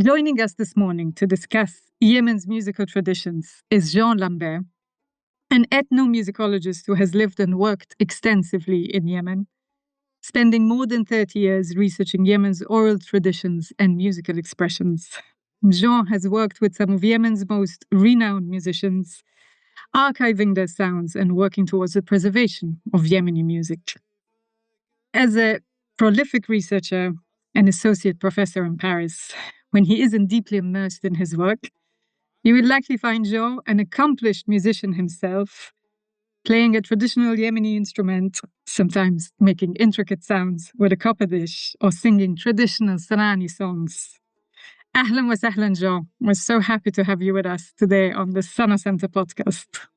Joining us this morning to discuss Yemen's musical traditions is Jean Lambert, an ethnomusicologist who has lived and worked extensively in Yemen, spending more than 30 years researching Yemen's oral traditions and musical expressions. Jean has worked with some of Yemen's most renowned musicians, archiving their sounds and working towards the preservation of Yemeni music. As a prolific researcher and associate professor in Paris, when he isn't deeply immersed in his work, you will likely find Jean an accomplished musician himself, playing a traditional Yemeni instrument, sometimes making intricate sounds with a copper dish, or singing traditional Sarani songs. Ahlan wa sahlan, Jean. We're so happy to have you with us today on the Sana Center podcast.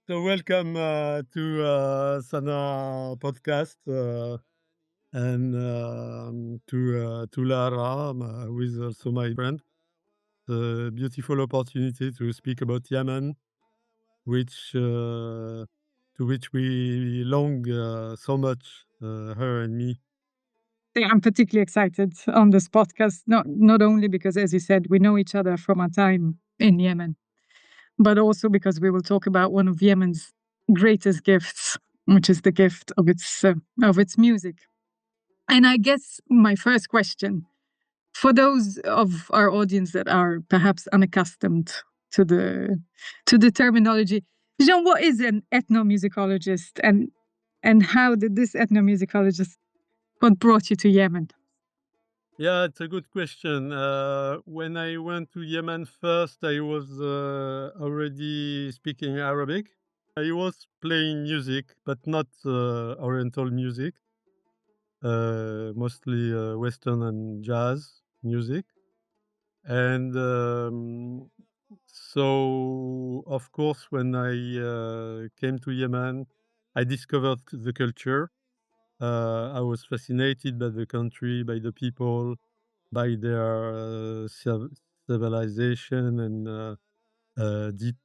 So welcome to Sana podcast and to Lara, who is also my friend. The beautiful opportunity to speak about Yemen, which to which we long so much, her and me. I'm particularly excited on this podcast, not only because, as you said, we know each other from our time in Yemen, but also because we will talk about one of Yemen's greatest gifts, which is the gift of its music. And I guess my first question, for those of our audience that are perhaps unaccustomed to the terminology, Jean, what is an ethnomusicologist, and how did this ethnomusicologist what brought you to Yemen? Yeah, it's a good question. When I went to Yemen first, I was already speaking Arabic. I was playing music, but not Oriental music, mostly Western and jazz music. And so, of course, when I came to Yemen, I discovered the culture. I was fascinated by the country, by the people, by their civilization and deep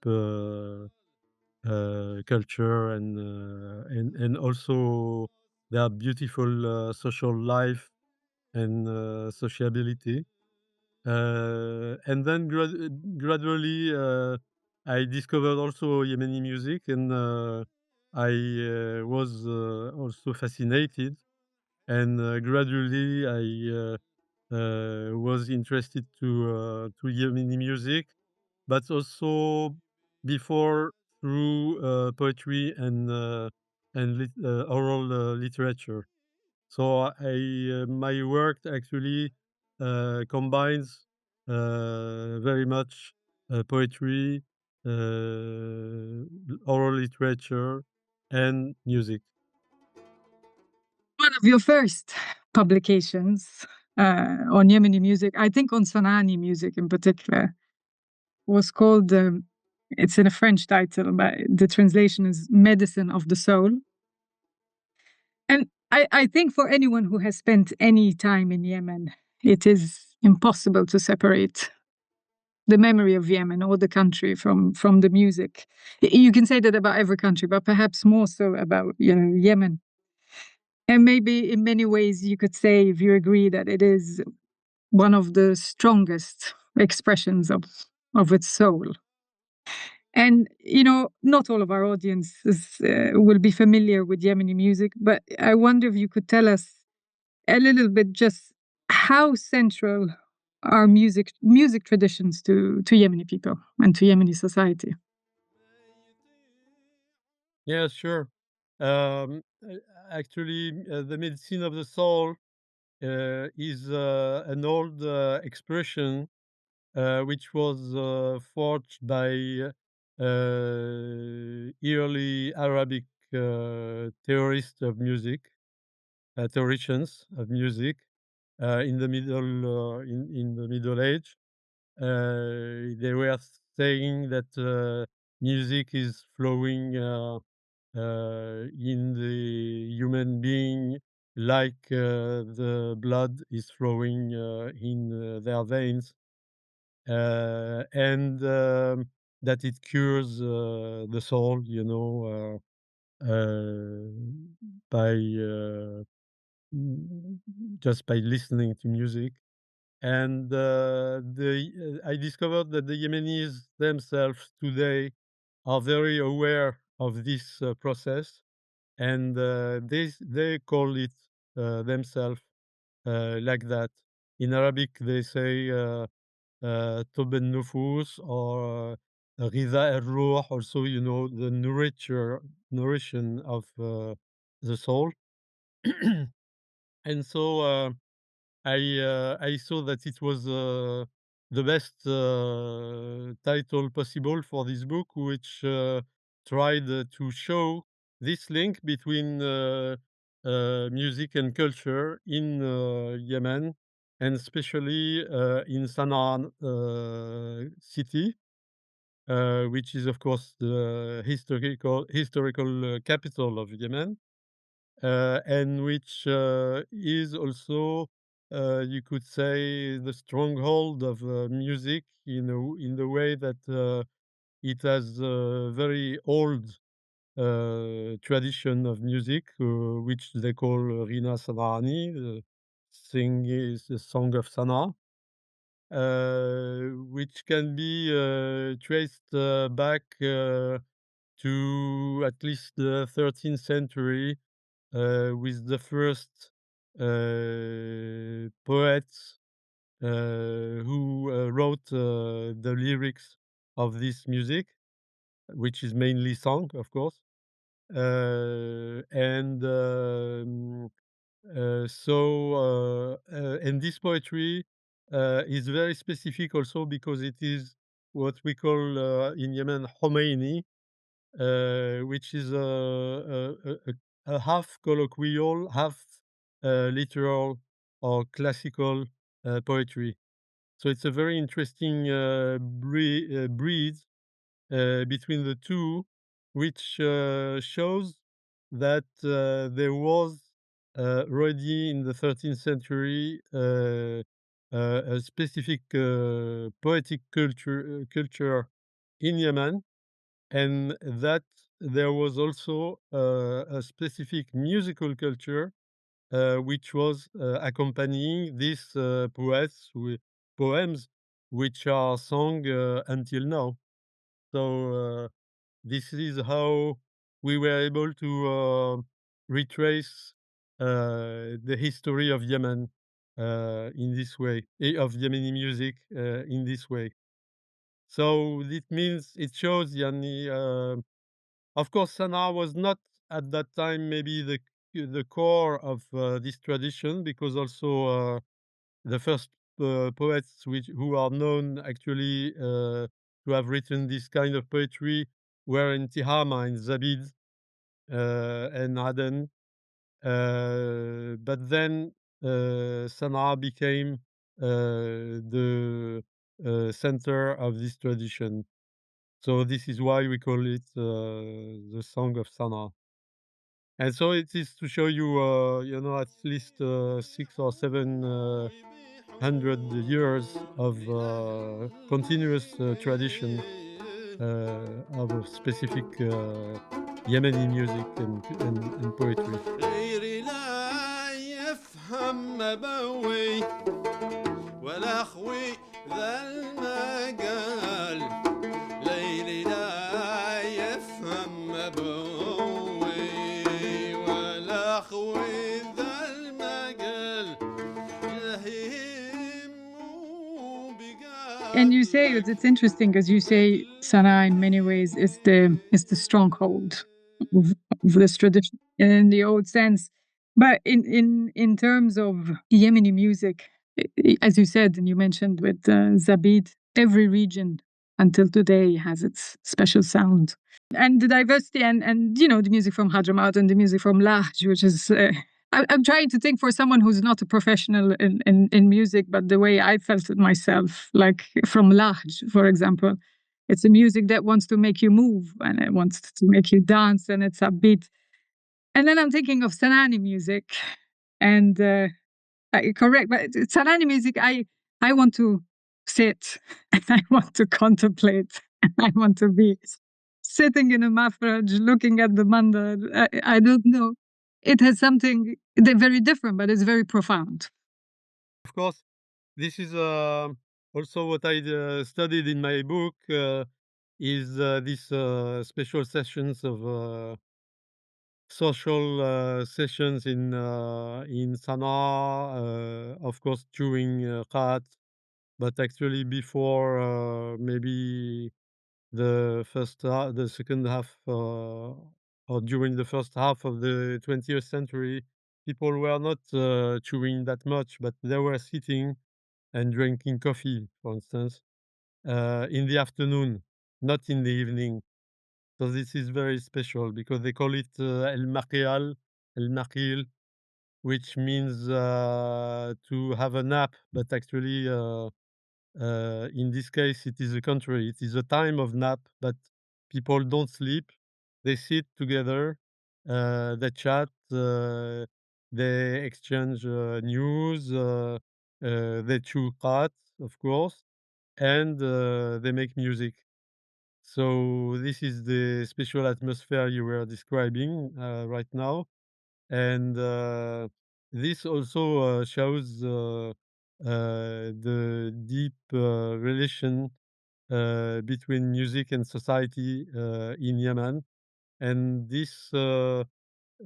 culture, and also their beautiful social life and sociability. And then gradually, I discovered also Yemeni music, and I was also fascinated. And gradually, I was interested to Yemeni music, but also before through poetry and oral literature. So my work actually combines very much poetry, oral literature, and music. One of your first publications on Yemeni music, I think on Sanani music in particular, was called, it's in a French title, but the translation is Medicine of the Soul. And I think for anyone who has spent any time in Yemen, it is impossible to separate the memory of Yemen or the country from the music. You can say that about every country, but perhaps more so about Yemen. And maybe in many ways you could say, if you agree, that it is one of the strongest expressions of its soul. And, not all of our audiences will be familiar with Yemeni music, but I wonder if you could tell us a little bit just how central are music traditions to Yemeni people and to Yemeni society. Yeah, sure. Actually, the medicine of the soul is an old expression which was forged by early Arabic theorists of music, theorians of music in the in the Middle Age. They were saying that music is flowing in the human being like the blood is flowing in their veins, and that it cures the soul, by just by listening to music. And I discovered that the Yemenis themselves today are very aware of this process, and they call it themselves like that. In Arabic, they say طب النفوس or غذاء الروح, also, the nourishing of the soul. And so I saw that it was the best title possible for this book, which tried to show this link between music and culture in Yemen, and especially in Sana'a city, which is, of course, the historical capital of Yemen, and which is also, you could say, the stronghold of music in the way that it has a very old tradition of music, which they call Rina Sana'ani, is the song of Sana, which can be traced back to at least the 13th century, with the first poets who wrote the lyrics of this music, which is mainly song, of course. And this poetry is very specific also because it is what we call in Yemen Khomeini, which is a half colloquial, half literal or classical poetry. So it's a very interesting breed between the two, which shows that there was already in the 13th century a specific poetic culture in Yemen, and that there was also a specific musical culture which was accompanying these poems, which are sung until now. So this is how we were able to retrace the history of Yemen in this way, of Yemeni music in this way. So it means it shows, Yani, of course, Sana'a was not at that time maybe the core of this tradition, because also the first poets who are known actually to have written this kind of poetry were in Tihama, in Zabid, and Aden. But then Sana'a became the center of this tradition. So this is why we call it the Song of Sana'a. And so it is to show you, at least 600 or 700 years of continuous tradition of a specific Yemeni music and poetry. غيري لا يفهم أبوي ولا أخوي ذا المجال ليلي لا يفهم أبوي ولا أخوي ذا المجال يهمه بقال. And you say it's interesting, because you say Sana'a in many ways is the stronghold of this tradition in the old sense. But in terms of Yemeni music, as you said and you mentioned with Zabid, every region until today has its special sound. And the diversity and the music from Hadramaut and the music from Lahj, which is I'm trying to think for someone who's not a professional in music, but the way I felt it myself, like from Lahj, for example, it's a music that wants to make you move and it wants to make you dance, and it's upbeat. And then I'm thinking of Sanani music, and correct, but Sanani music, I want to sit and I want to contemplate and I want to be sitting in a mafraj looking at the mandar. I don't know. It has something very different, but it's very profound. Of course, This is also what I studied in my book. Is these special sessions of social sessions in Sana'a, of course during Qat, but actually before maybe the second half or during the first half of the 20th century, people were not chewing that much, but they were sitting and drinking coffee, for instance, in the afternoon, not in the evening. So this is very special because they call it el maqyal, which means to have a nap, but actually in this case it is the contrary. It is a time of nap, but people don't sleep. They sit together, they chat, they exchange news, they chew qat, of course, and they make music. So this is the special atmosphere you were describing right now, and this also shows the deep relation between music and society in Yemen, and these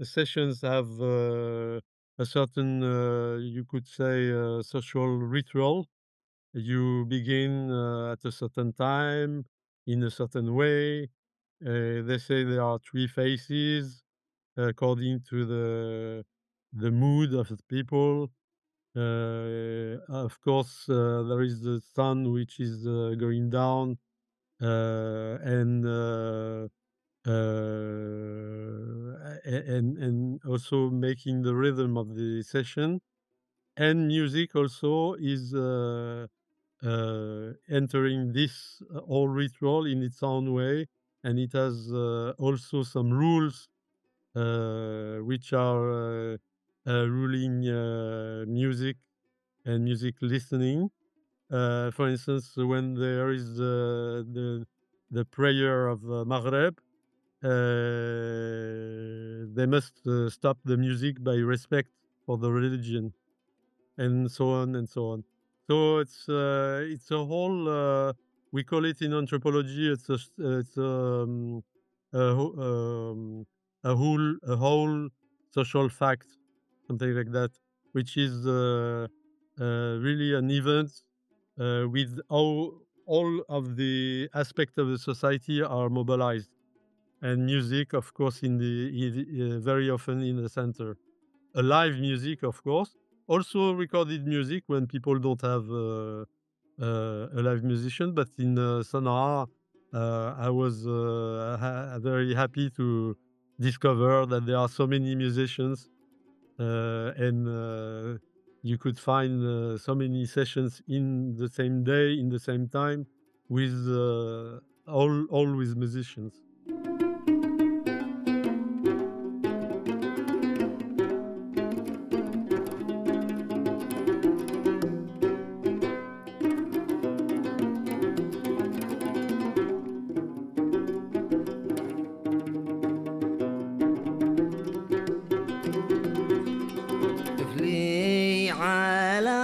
sessions have a certain, you could say, social ritual. You begin at a certain time, in a certain way. They say there are three phases according to the mood of the people. Of course, there is the sun which is going down and also making the rhythm of the session. And music also is entering this whole ritual in its own way, and it has also some rules which are ruling music and music listening. For instance, when there is the prayer of Maghreb, they must stop the music by respect for the religion, and so on and so on. So it's a whole. We call it in anthropology. A, wh- um, a whole social fact, something like that, which is really an event with all of the aspects of the society are mobilized, and music, of course, very often in the center. A live music, of course, also recorded music when people don't have a live musician. But in Sana'a, I was very happy to discover that there are so many musicians, and you could find so many sessions in the same day, in the same time, with all with musicians. طفلي على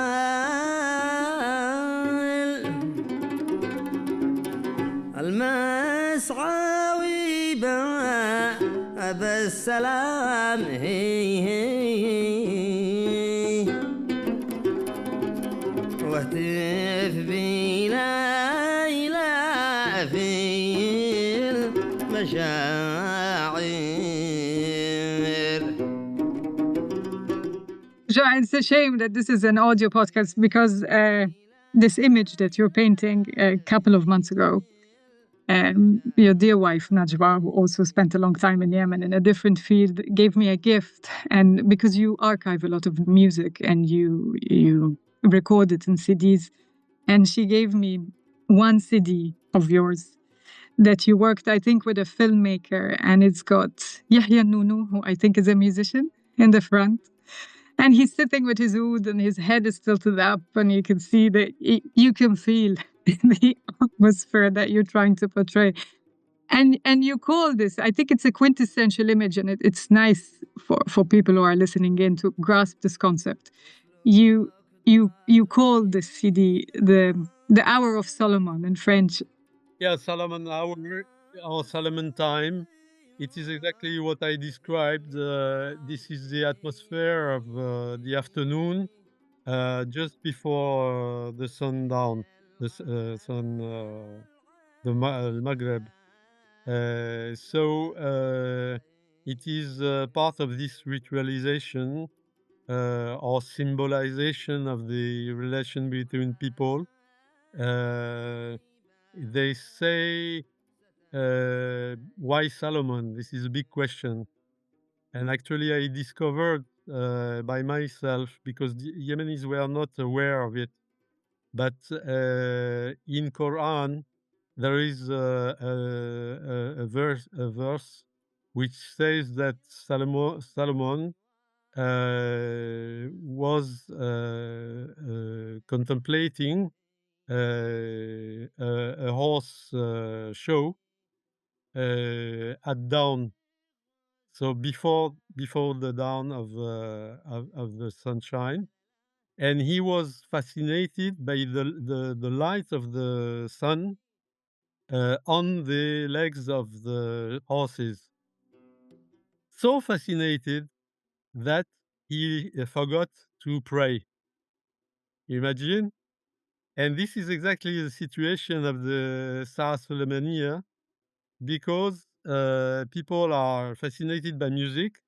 المسعى وباب السلام هي واهتف بلا إله في المشاعر. Jean, it's a shame that this is an audio podcast because this image that you're painting a couple of months ago, your dear wife, Najwa, who also spent a long time in Yemen in a different field, gave me a gift. And because you archive a lot of music and you record it in CDs, and she gave me one CD of yours that you worked, I think, with a filmmaker, and it's got Yahya Nunu, who I think is a musician, in the front. And he's sitting with his oud and his head is tilted up, and you can see that you can feel the atmosphere that you're trying to portray. And you call this, I think it's a quintessential image, and it's nice for people who are listening in to grasp this concept. You you call the CD the Hour of Solomon in French. Yeah, Solomon hour or Solomon time. It is exactly what I described. This is the atmosphere of the afternoon, just before the sundown, the Maghreb. So it is part of this ritualization or symbolization of the relation between people. They say, why Solomon? This is a big question. And actually, I discovered by myself, because the Yemenis were not aware of it. But in Quran, there is a verse which says that Solomon was contemplating a horse show at dawn. So before the dawn of the sunshine, and he was fascinated by the light of the sun on the legs of the horses. So fascinated that he forgot to pray. Imagine. And this is exactly the situation of the Saa Sulaymaniyah, because people are fascinated by music,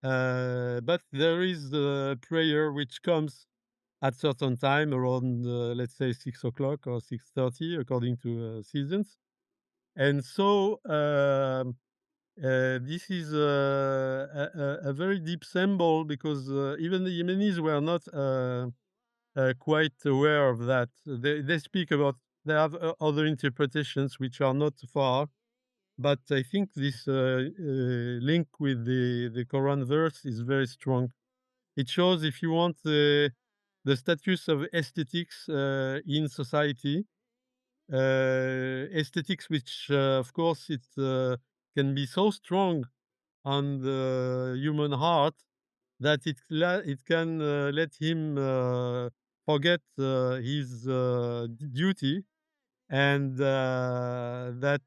but there is a prayer which comes at certain time around, let's say 6 o'clock or 6:30, according to seasons. And so this is a very deep symbol, because even the Yemenis were not quite aware of that. They speak about, they have other interpretations which are not far, but I think this link with the Quran verse is very strong. It shows, if you want, the status of aesthetics in society. Aesthetics which, of course, it can be so strong on the human heart that it can let him forget his duty, and that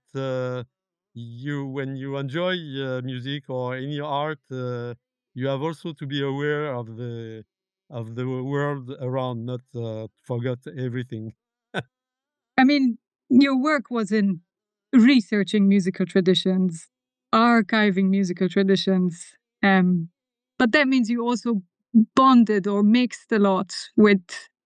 when you enjoy music or any art, you have also to be aware of the world around, not forget everything. I mean, your work was in researching musical traditions, archiving musical traditions, but that means you also bonded or mixed a lot with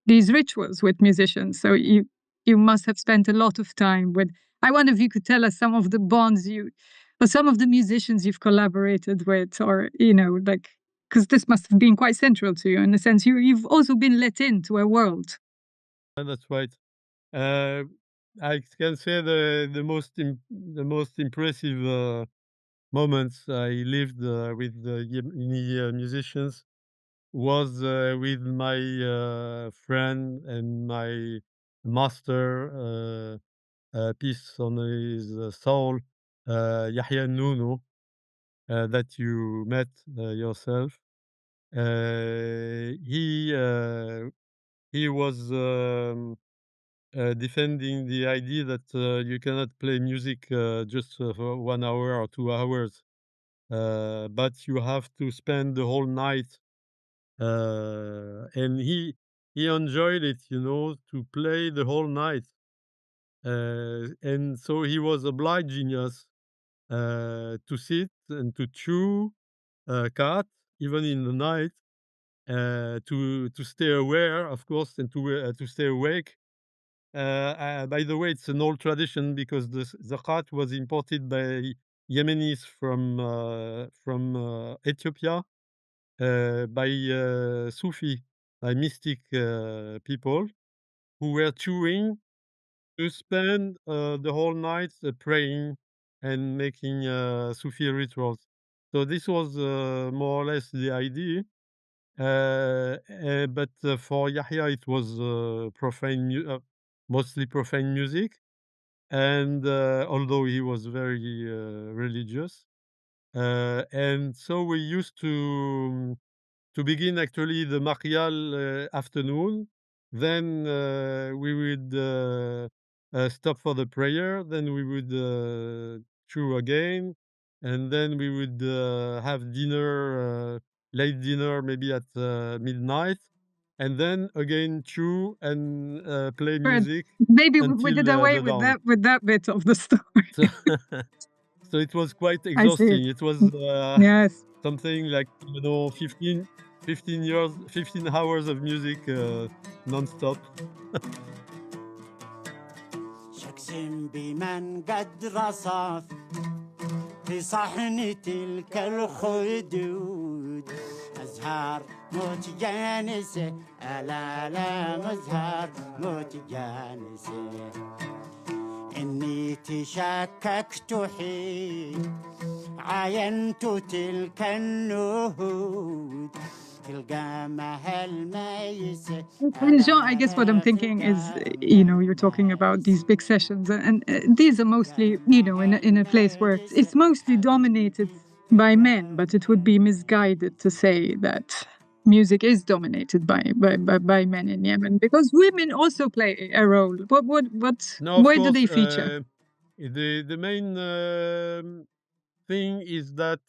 these rituals with musicians. So you must have spent a lot of time with. I wonder if you could tell us some of the bonds or some of the musicians you've collaborated with, or like, because this must have been quite central to you in a sense. You've also been let into a world. That's right. I can say the most impressive moments I lived with the Yemeni musicians was with my friend and my master, peace on his soul, Yahya Nuno, that you met yourself. He was defending the idea that you cannot play music just for 1 hour or 2 hours, but you have to spend the whole night. And he enjoyed it, to play the whole night. And so he was obliging us to sit and to chew cat even in the night, to stay aware, of course, and to stay awake. By the way, it's an old tradition, because the zakat was imported by Yemenis from Ethiopia, by Sufi, by mystic people who were chewing to spend the whole night praying and making Sufi rituals. So this was more or less the idea. But for Yahya, it was mostly profane music. And although he was very religious, and so we used to to begin actually the maqyal afternoon. Then we would stop for the prayer. Then we would chew again, and then we would have dinner, late dinner, maybe at midnight, and then again chew and play Right. music Maybe we until did away the dawn. with that bit of the story. So, so it was quite I see it. exhausting. It was Yes. something like 15 hours of music non-stop. شخص بمن قد رصف في صحن تلك الخدود أزهار متجانسة ألا لا مزهر متجانسة إني تشككت حين عاينت تلك النهود And Jean, I guess what I'm thinking is, you're talking about these big sessions, and these are mostly, in a place where it's mostly dominated by men, but it would be misguided to say that music is dominated by men in Yemen, because women also play a role. No, of Where do course, they feature? the main thing is that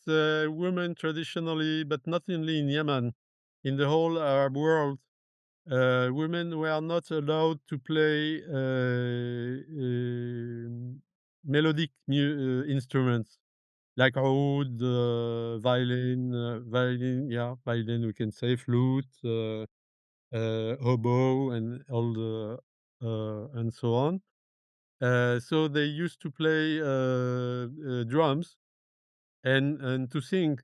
women traditionally, but not only in Yemen, in the whole Arab world, women were not allowed to play melodic instruments like oud, violin, we can say flute, oboe, and all the and so on. So they used to play drums and to sing.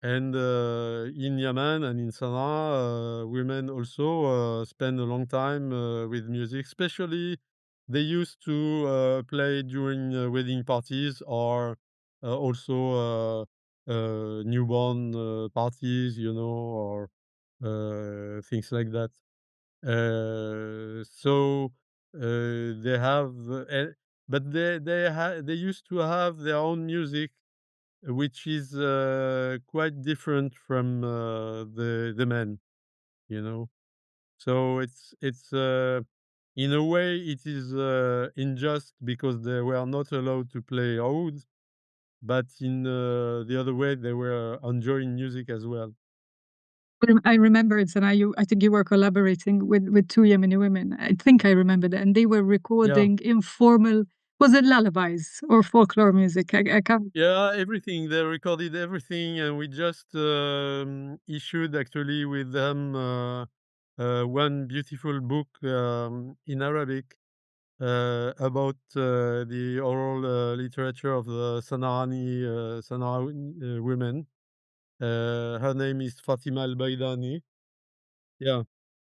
And in Yemen and in Sana'a, women also spend a long time with music. Especially, they used to play during wedding parties or also newborn parties, or things like that. So they have, but they used to have their own music, which is quite different from the men, you know. So it's in a way it is unjust because they were not allowed to play oud, but in the other way they were enjoying music as well. I remember it, and I think you were collaborating with two Yemeni women. I think I remember that, and they were recording informal. Was it lullabies or folklore music? I can't. Yeah, everything. They recorded everything, and we just issued actually with them one beautiful book in Arabic about the oral literature of the Sana'ani women. Her name is Fatima al-Baydani. Yeah.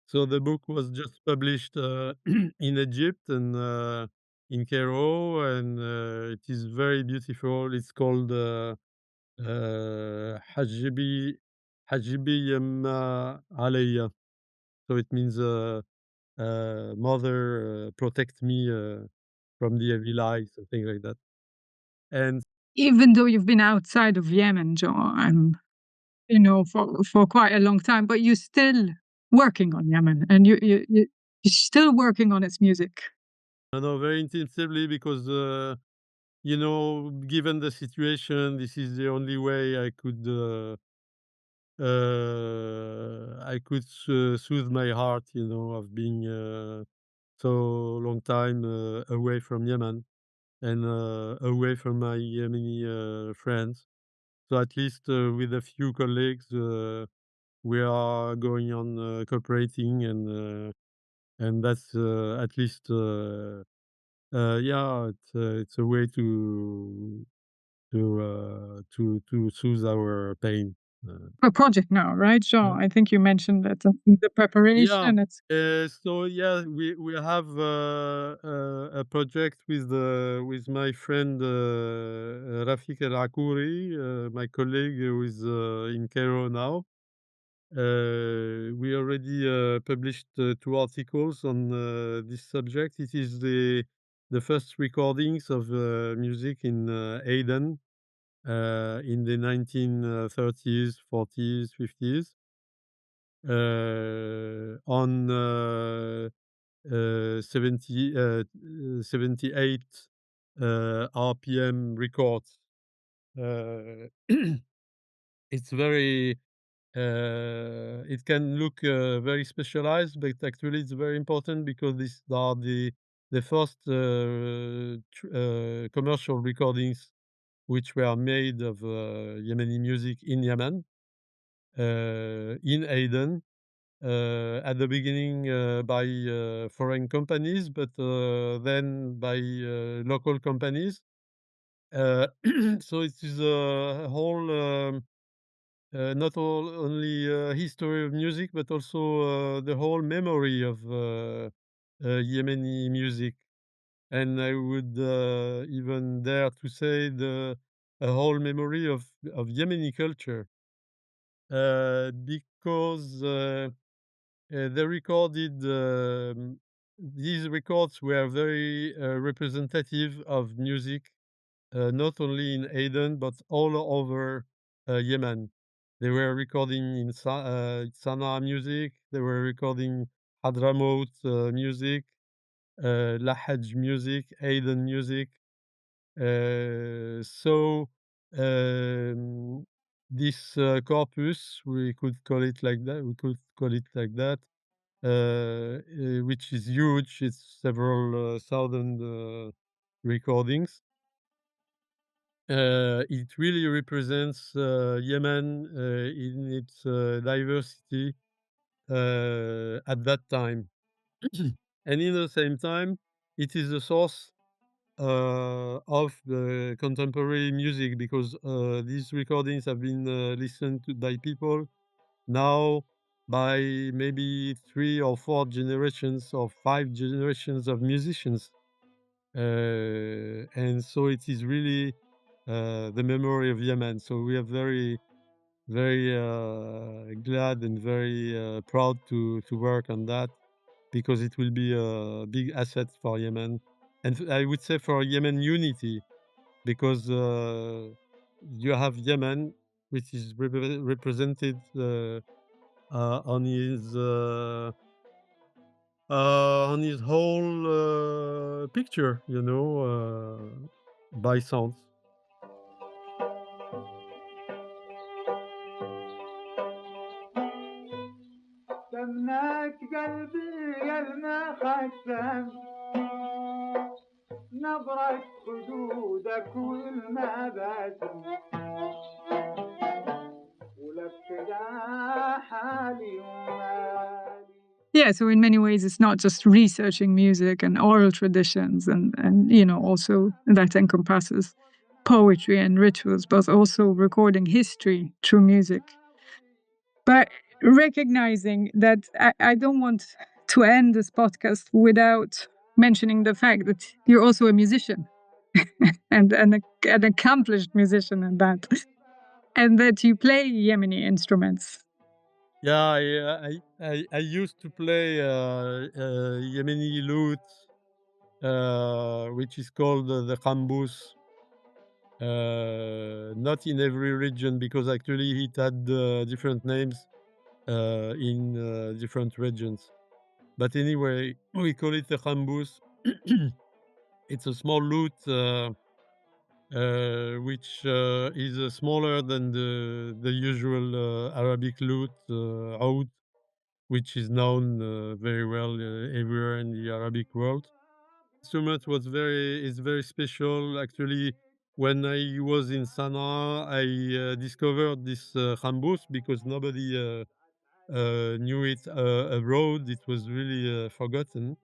So the book was just published in Egypt and in Cairo, and it is very beautiful. It's called Hajibi Yemma Alayya. So it means mother protect me from the evil eye, something like that. And Even though you've been outside of Yemen, John, for quite a long time, but you're still working on Yemen, and you're still working on its music. no, very intensively because given the situation, this is the only way I could soothe my heart, of being so long time away from Yemen and away from my Yemeni friends. So at least with a few colleagues, we are going on cooperating, and that's at least yeah, it's a way to soothe our pain. Uh, A project now, right, yeah. Jean? I think you mentioned that the Yeah. preparation. It's So yeah, we have a project with my friend Rafik El Akouri, my colleague who is in Cairo now. We already published two articles on this subject. It is the first recordings of music in Aden in the 1930s, 40s, 50s. on 78 RPM records. It's very it can look very specialized, but actually it's very important because these are the first commercial recordings which were made of Yemeni music in Yemen, in Aden. At the beginning by foreign companies, but then by local companies. So it is a whole not only history of music, but also the whole memory of Yemeni music. And I would even dare to say a whole memory of Yemeni culture, because they recorded these records were very representative of music, not only in Aden but all over Yemen. They were recording in Sana'a music. They were recording Hadramaut music, Lahaj music, Aden music. So this corpus, we could call it like that. We could call it like that, which is huge. It's several thousand recordings. It really represents Yemen in its diversity at that time. And in the same time, it is the source of the contemporary music, because these recordings have been listened to by people now by maybe 3 or 4 generations or 5 generations of musicians. And so it is really the memory of Yemen. So we are very, very glad and very proud to work on that, because it will be a big asset for Yemen. And I would say for Yemen unity, because you have Yemen, which is represented on his whole picture, by sounds. سمناك قلبي ما ختم نظرة خدودك والمباسم ولك كده حالي ومالي. Yeah, so in many ways, it's not just researching music and oral traditions, and also that encompasses poetry and rituals, but also recording history through music. But recognizing that I don't want to end this podcast without mentioning the fact that you're also a musician and an accomplished musician at that, and that you play Yemeni instruments. Yeah, I used to play Yemeni lute, which is called the qanbus. Not in every region, because actually it had different names in different regions. But anyway, we call it the qanbus. It's a small lute which is smaller than the usual Arabic lute, oud, which is known very well everywhere in the Arabic world. Instrument is very special. Actually, when I was in Sana'a, I discovered this qanbus, because nobody knew it abroad. It was really forgotten.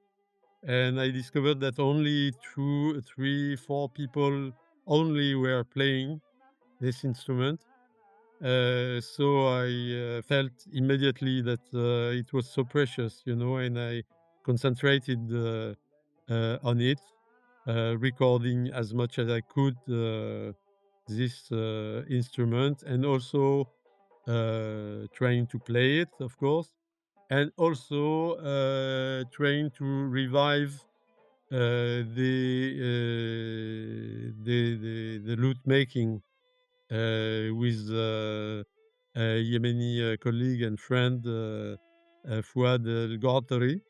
And I discovered that only 2, 3, 4 people only were playing this instrument. So I felt immediately that it was so precious, and I concentrated on it, recording as much as I could this instrument, and also trying to play it, of course, and also trying to revive the lute making with Yemeni colleague and friend, Fouad El-Ghatari,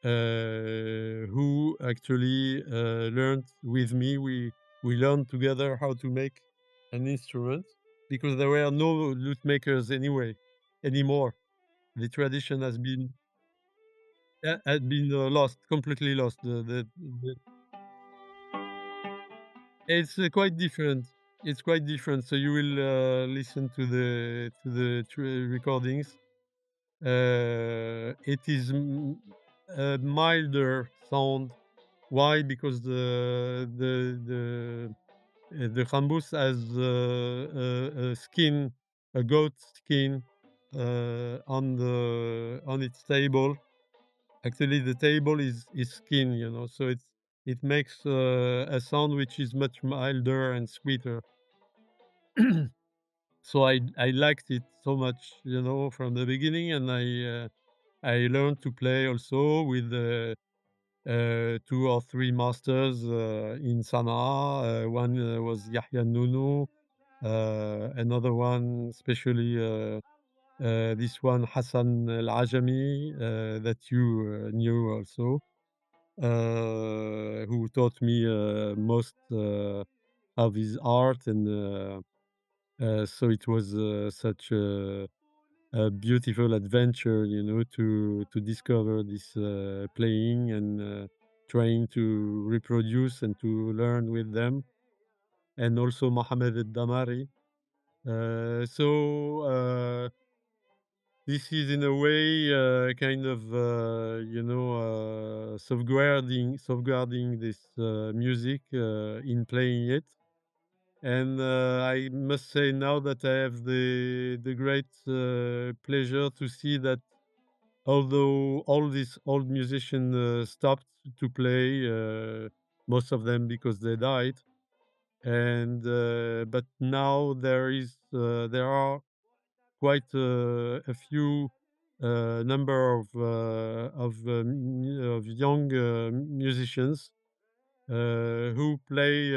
who actually learned with me. We learned together how to make an instrument because there were no lute makers anymore. The tradition had been lost, completely lost. It's quite different. It's quite different. So you will listen to the recordings. It is a milder sound. Why? Because the qanbus has a skin, a goat skin, on its table. Actually, the table is skin, so it makes a sound which is much milder and sweeter. So I liked it so much, from the beginning, and I learned to play also with 2 or 3 masters in Sana'a. One was Yahya Nunu, another one, especially this one Hassan Al-Ajami, that you knew also, who taught me most of his art, and so it was such a beautiful adventure, to discover this playing and trying to reproduce and to learn with them, and also Mohammed Al-Damari. This is in a way kind of safeguarding this music in playing it. And I must say now that I have the great pleasure to see that although all these old musicians stopped to play, most of them because they died, and but now there are quite a few number of young musicians who play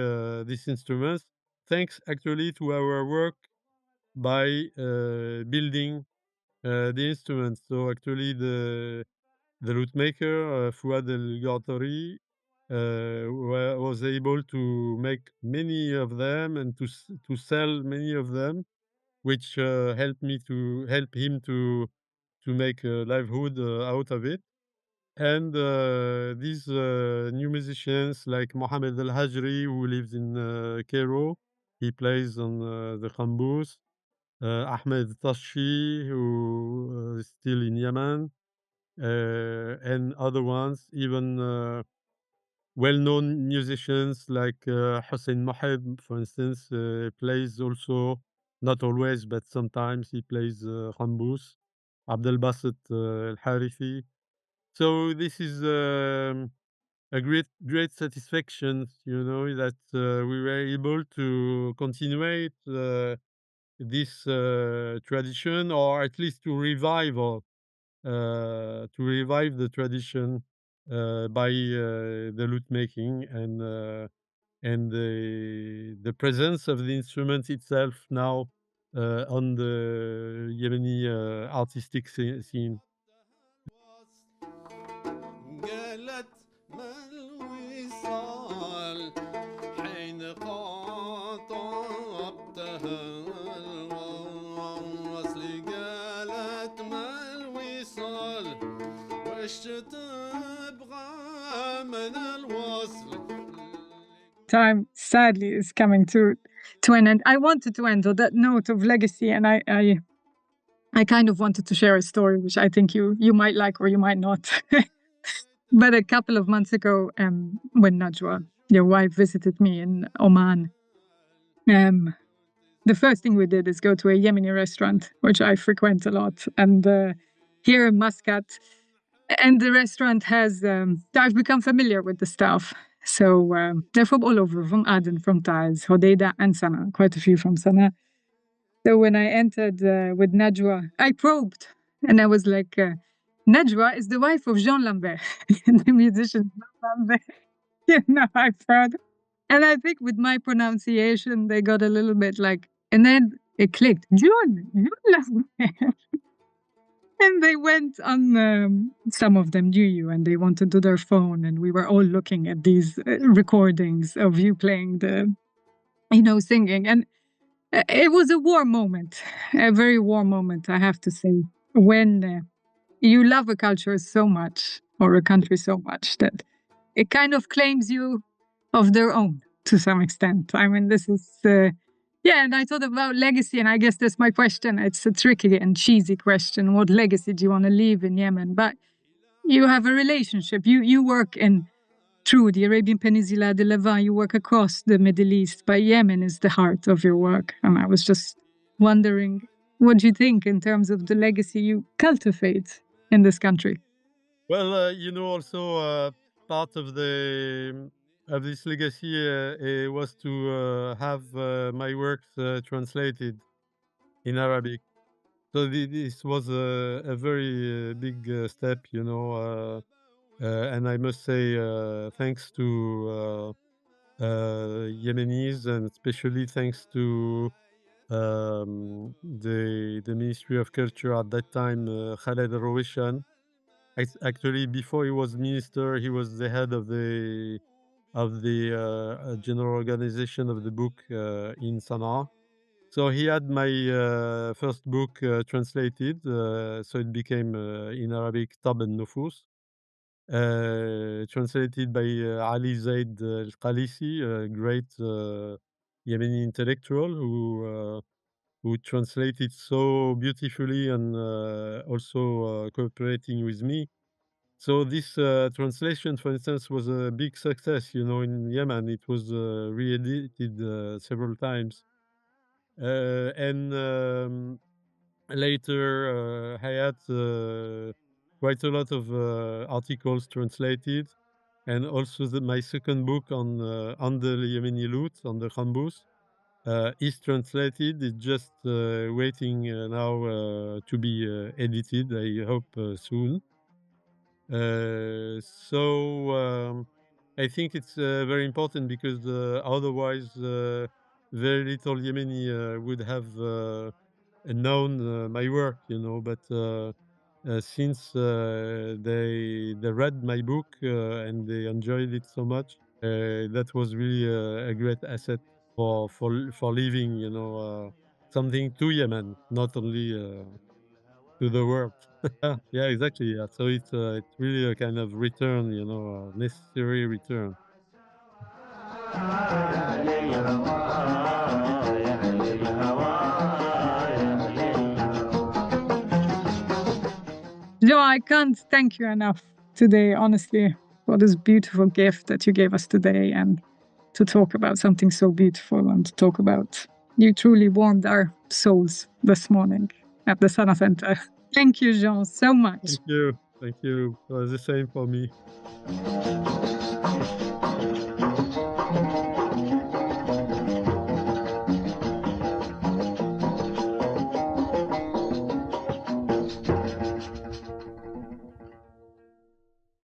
these instruments, thanks actually to our work by building the instruments. So actually, the lute maker Fouad El-Ghatari was able to make many of them and to sell many of them, which help him to make a livelihood out of it. And these new musicians like Mohammed Al-Hajri, who lives in Cairo, he plays on the qanbus. Ahmed Tashi, who is still in Yemen, and other ones, even well-known musicians like Hussein Mohib, for instance, plays also, not always, but sometimes he plays qanbus. Abdel Basit Al-Harithi. So this is a great satisfaction, that we were able to continue this tradition, or at least to revive the tradition by the lute making, and the presence of the instrument itself now on the Yemeni artistic scene. قالت ما الوصال حين خاطبتها الوصل قالت ما الوصال وش تبغى من الوصل. Time sadly is coming to an end. I wanted to end on that note of legacy, and I kind of wanted to share a story which I think you might like or you might not. But a couple of months ago, when Najwa, your wife, visited me in Oman, the first thing we did is go to a Yemeni restaurant, which I frequent a lot, and here in Muscat. And the restaurant has, I've become familiar with the staff. So they're from all over, from Aden, from Taiz, Hodeida, and Sana'a, quite a few from Sana'a. So when I entered with Najwa, I probed, and I was like, Najwa is the wife of Jean Lambert, the musician Jean Lambert. I've heard. And I think with my pronunciation, they got a little bit like, and then it clicked. Jean Lambert. And they went on, some of them knew you and they wanted to do their phone. And we were all looking at these recordings of you playing singing. And it was a warm moment, a very warm moment, I have to say, when you love a culture so much or a country so much that it kind of claims you of their own to some extent. I mean, this is, and I thought about legacy, and I guess that's my question. It's a tricky and cheesy question. What legacy do you want to leave in Yemen? But you have a relationship. You work through the Arabian Peninsula, the Levant, you work across the Middle East, but Yemen is the heart of your work. And I was just wondering, what do you think in terms of the legacy you cultivate in this country? Well, also part of this legacy was to have my works translated in Arabic. So this was a very big step, and I must say thanks to Yemenis, and especially thanks to the Ministry of Culture at that time, Khaled Rowishan. Actually, before he was minister, he was the head of the general organization of the book in Sana'a. So he had my first book translated, so it became in Arabic Tab al-Nufus, translated by Ali Zaid al-Qalisi, a great Yemeni intellectual who translated so beautifully and also cooperating with me. So this translation, for instance, was a big success. In Yemen, it was re-edited several times. And later, I had quite a lot of articles translated, and also my second book on the Yemeni lute, on the qanbus, is translated. It's just waiting now to be edited, I hope soon. So I think it's very important because otherwise very little Yemeni would have known my work, but since they read my book and they enjoyed it so much, that was really a great asset for leaving something to Yemen, not only to the world. Yeah, exactly. Yeah. So it's really a kind of return, a necessary return. Joe, I can't thank you enough today, honestly, for this beautiful gift that you gave us today, and to talk about something so beautiful, and to talk about, you truly warmed our souls this morning at the Sana Center. Thank you, Jean, so much. Thank you. Thank you. It was the same for me.